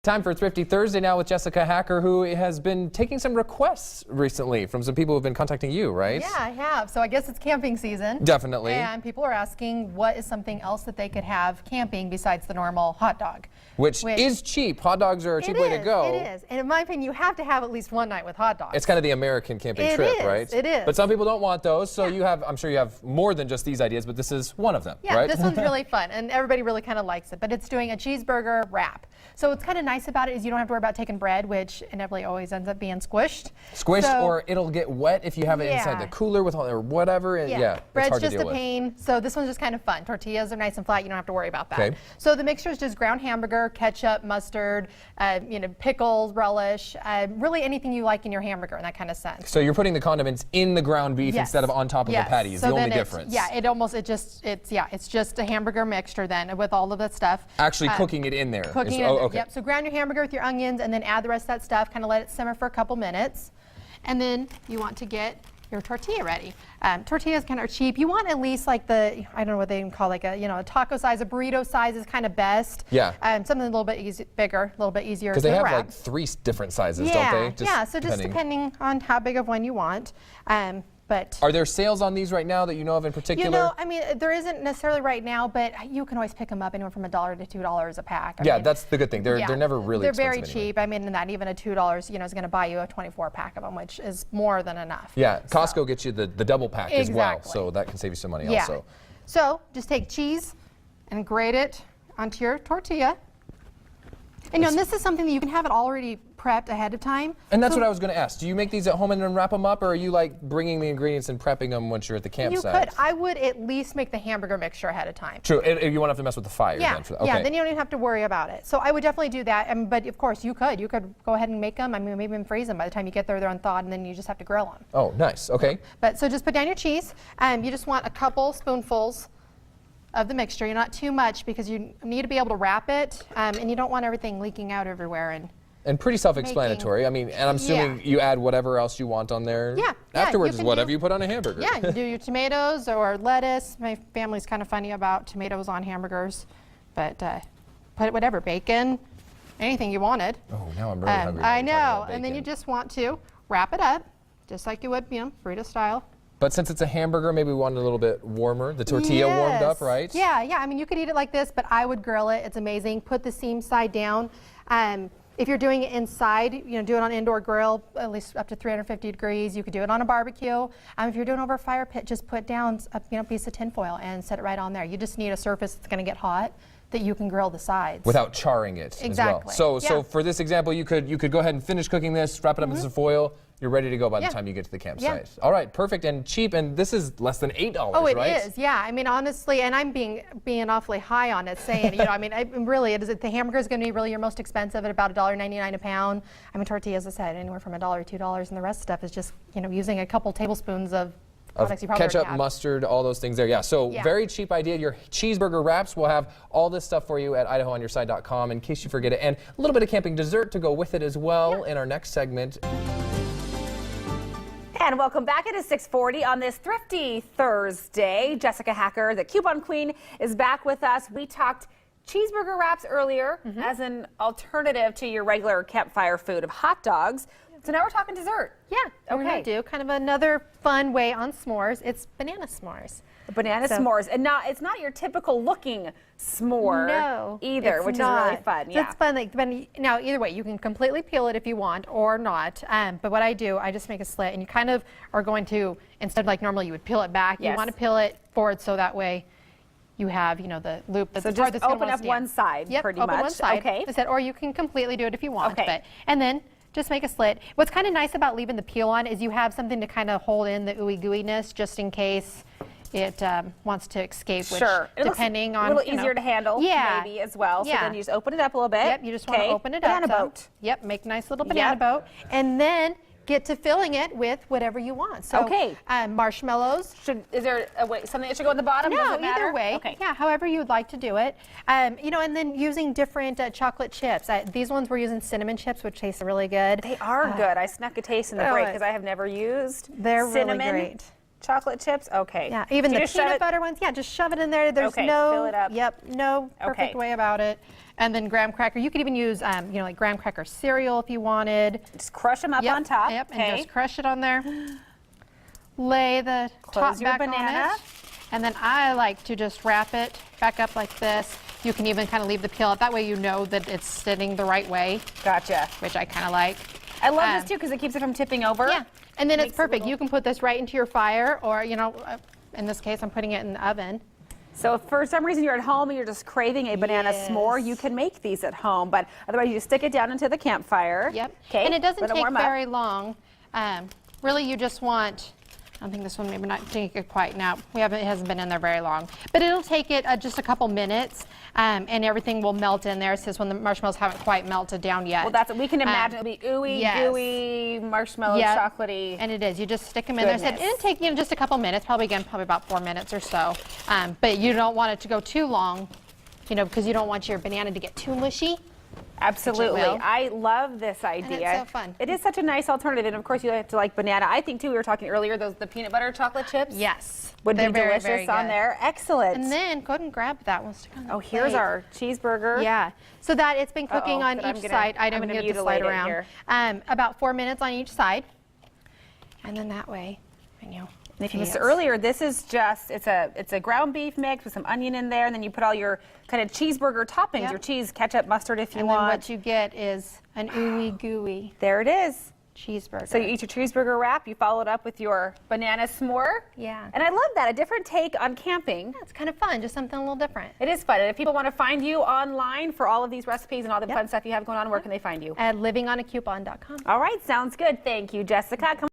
Time for Thrifty Thursday now with Jessica Hacker, who has been taking some requests recently from some people who have been contacting you, right? Yeah, I have. So I guess it's camping season. Definitely. And people are asking what is something else that they could have camping besides the normal hot dog. Which is cheap. Hot dogs are a cheap way to go. It is. And in my opinion, you have to have at least one night with hot dogs. It's kind of the American camping trip, right? It is. But some people don't want those, so you have, I'm sure you have more than just these ideas, but this is one of them, yeah, right? This one's really fun, and everybody really kind of likes it. But it's doing a cheeseburger wrap. So what's kind of nice about it is you don't have to worry about taking bread, which inevitably always ends up being squished. Squished, or it'll get wet if you have it inside the cooler with all, or whatever. And yeah, bread's it's hard just to deal a pain. So this one's just kind of fun. Tortillas are nice and flat. You don't have to worry about that. Okay. So the mixture is just ground hamburger, ketchup, mustard, pickles, relish, really anything you like in your hamburger in that kind of sense. So you're putting the condiments in the ground beef instead of on top of the patty is the only difference. Yeah, it's just a hamburger mixture then with all of that stuff. Actually cooking it in there. Cooking it in there. Okay. Yep. So ground your hamburger with your onions and then add the rest of that stuff. Kind of let it simmer for a couple minutes, and then you want to get your tortilla ready. Tortillas kind of are cheap. You want at least like I don't know what they even call like a taco size, a burrito size is kind of best. Yeah. Something a little bit bigger, a little bit easier to wrap. Because they have like 3 different sizes, don't they? So just depending on how big of one you want. But are there sales on these right now that you know of in particular? I mean, there isn't necessarily right now, but you can always pick them up anywhere from $1 to $2 a pack. I mean, that's the good thing. They're never really They're expensive very cheap. I mean, not even a $2, is going to buy you a 24 pack of them, which is more than enough. Yeah, Costco gets you the double pack as well, so that can save you some money also. So just take cheese and grate it onto your tortilla. And this is something that you can have it already prepped ahead of time. And that's what I was going to ask. Do you make these at home and then wrap them up, or are you like bringing the ingredients and prepping them once you're at the campsite? You could. I would at least make the hamburger mixture ahead of time. True. You won't have to mess with the fire then for that. Okay. Yeah, then you don't even have to worry about it. So I would definitely do that. But of course, you could go ahead and make them. I mean, maybe even freeze them. By the time you get there, they're unthawed, and then you just have to grill them. Oh, nice. Okay. But so just put down your cheese. You just want a couple spoonfuls of the mixture. Not too much, because you need to be able to wrap it, and you don't want everything leaking out everywhere. And pretty self-explanatory. I mean, and I'm assuming you add whatever else you want on there. Yeah. Afterwards is whatever you put on a hamburger. Yeah, you do your tomatoes or lettuce. My family's kind of funny about tomatoes on hamburgers, but put whatever, bacon, anything you wanted. Oh, now I'm really hungry. I know. And then you just want to wrap it up, just like you would, burrito style. But since it's a hamburger, maybe we want it a little bit warmer. The tortilla warmed up, right? Yeah. I mean, you could eat it like this, but I would grill it. It's amazing. Put the seam side down. If you're doing it inside, do it on an indoor grill, at least up to 350 degrees. You could do it on a barbecue. If you're doing over a fire pit, just put down a piece of tin foil and set it right on there. You just need a surface that's going to get hot that you can grill the sides. Without charring it as well. So for this example, you could go ahead and finish cooking this, wrap it up in some foil. You're ready to go by the time you get to the campsite. All right, perfect and cheap, and this is less than $8, right? Oh, it is, yeah. I mean, honestly, and I'm being awfully high on it, saying, I mean, the hamburger is going to be really your most expensive at about $1.99 a pound. I mean, tortillas, as I said, anywhere from $1 to $2, and the rest of stuff is just, using a couple tablespoons of ketchup, mustard, all those things there. So very cheap idea. Your cheeseburger wraps, we'll have all this stuff for you at idahoonyourside.com in case you forget it, and a little bit of camping dessert to go with it as well in our next segment. And welcome back. It is 6:40 on this Thrifty Thursday. Jessica Hacker, the coupon queen, is back with us. We talked cheeseburger wraps earlier as an alternative to your regular campfire food of hot dogs. So now we're talking dessert. Yeah, we're going to do kind of another fun way on s'mores. It's banana s'mores. Banana s'mores. And now it's not your typical looking s'more either, which is really fun. So it's fun. Now, either way, you can completely peel it if you want or not. But what I do, I just make a slit, and you kind of are going to, instead of like normally you would peel it back, you want to peel it forward so that way you have, the loop that's so just open up one side pretty much. One side. Okay. Or you can completely do it if you want. Okay. And then just make a slit. What's kind of nice about leaving the peel on is you have something to kind of hold in the ooey gooiness just in case it wants to escape. Which, depending on a little easier to handle, maybe as well. So then you just open it up a little bit. Yep, you just want to open it up. Banana boat. Yep, make a nice little banana boat, and then get to filling it with whatever you want. So, marshmallows. Is there something that should go in the bottom? No, Does it matter? either way. Okay. Yeah, however you would like to do it. And then using different chocolate chips. These ones we're using cinnamon chips, which taste really good. They are good. I snuck a taste in the break because I have never used cinnamon. They're really great. chocolate chips? Okay. Yeah, even So the you just shove peanut it- butter ones. Yeah, just shove it in there. There's Okay, no, fill it up. Yep, no perfect Okay. way about it. And then graham cracker. You could even use, like graham cracker cereal if you wanted. Just crush them up Yep, on top. Yep, Okay. and just crush it on there. Lay the Close top your back banana. on it. And then I like to just wrap it back up like this. You can even kind of leave the peel out. That way you know that it's sitting the right way, Gotcha. which I kind of like. I love this too because it keeps it from tipping over. Yeah, and then it's Makes it perfect. little- You can put this right into your fire, or in this case, I'm putting it in the oven. So if for some reason you're at home and you're just craving a banana Yes. s'more, you can make these at home. But otherwise, you just stick it down into the campfire. Yep. Okay. And it doesn't let take warm up. very long. Really, you just want. I don't think this one maybe not take it quite now. It hasn't been in there very long, but it'll take it just a couple minutes, and everything will melt in there. It says when the marshmallows haven't quite melted down yet. Well, that's what we can imagine. It'll be ooey, yes. gooey, marshmallow, Yep. chocolatey. And it is. You just stick them in there. Goodness. It'll take just a couple minutes, probably about 4 minutes or so. But you don't want it to go too long, because you don't want your banana to get too mushy. Absolutely. will. I love this idea. it's so fun. It is such a nice alternative. And of course, you have to like banana. I think, too, we were talking earlier, the peanut butter chocolate chips. Yes. Would They're be very, delicious very on good. there. Excellent. And then go ahead and grab that one. Stick on the oh, here's plate. our cheeseburger. Yeah. So that it's been cooking Uh-oh, on but I'm each gonna- side. I I'm don't gonna get the mutilate slide it around. here. About 4 minutes on each side. And then that way, And if you missed it earlier, this is just, it's a ground beef mix with some onion in there, and then you put all your kind of cheeseburger toppings, Yep. your cheese, ketchup, mustard if you And then want. what you get is an ooey gooey There it is. cheeseburger. So you eat your cheeseburger wrap, you follow it up with your banana s'more. Yeah. And I love that, a different take on camping. It's kind of fun, just something a little different. It is fun. And if people want to find you online for all of these recipes and all the fun stuff you have going on, where can they find you? At livingonacoupon.com. All right, sounds good. Thank you, Jessica. Come